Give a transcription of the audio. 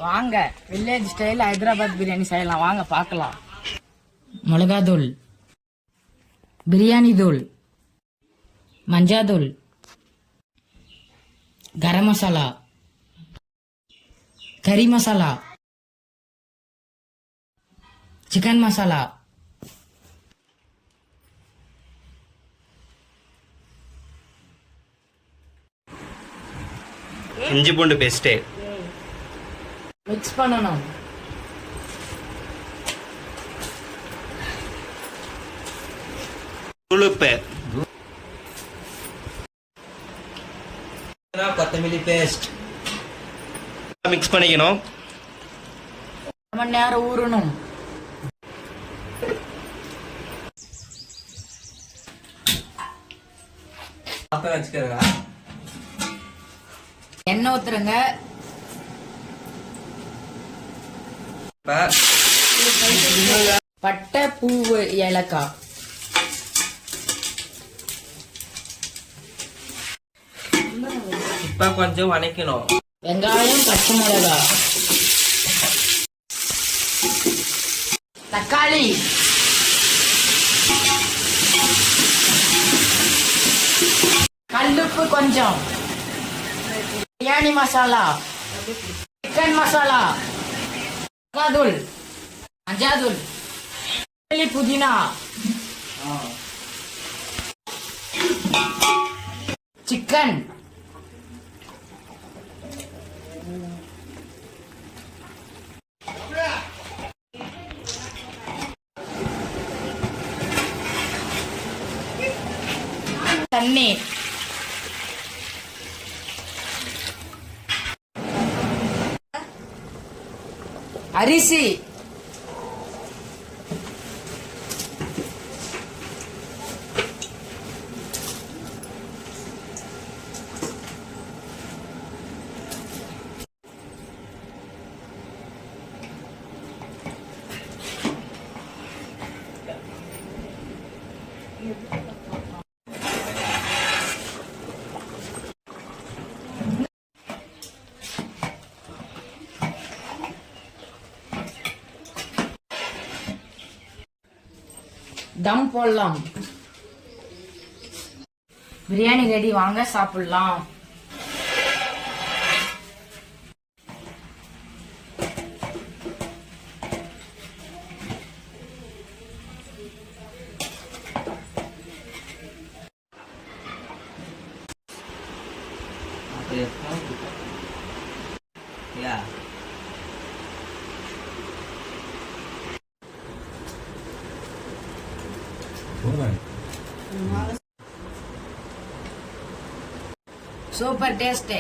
வாங்க village style Hyderabad biryani செய்யலாம். வாங்க பார்க்கலாம். மிளகாத்தூள், பிரியாணி தூள், மஞ்சாத்தூள், கரம் மசாலா, கறி மசாலா, சிக்கன் மசாலா, இஞ்சி பூண்டு பேஸ்ட் மிக்ஸ் பண்ணணும். உளுப்பு, கொத்தமல்லி பேஸ்ட் மிக்ஸ் பண்ணிக்கணும். 1 மணி நேரம் ஊறணும். வச்சுக்கிறா எண்ணெய் ஊத்துறங்க. பட்டை, பூவு, ஏலக்காய். இப்ப கொஞ்சம் வணக்கணும். வெங்காயம், பச்சை மிளகாய், தக்காளி, கல்லுப்பு கொஞ்சம், பிரியாணி மசாலா, சிக்கன் மசாலா, தூள், மஞ்சாத்தூள், புதினா, சிக்கன், தண்ணி, அரிசி, தம் போடலாம். பிரியாணி ரெடி, வாங்க சாப்பிடலாம். Yeah. Super taste.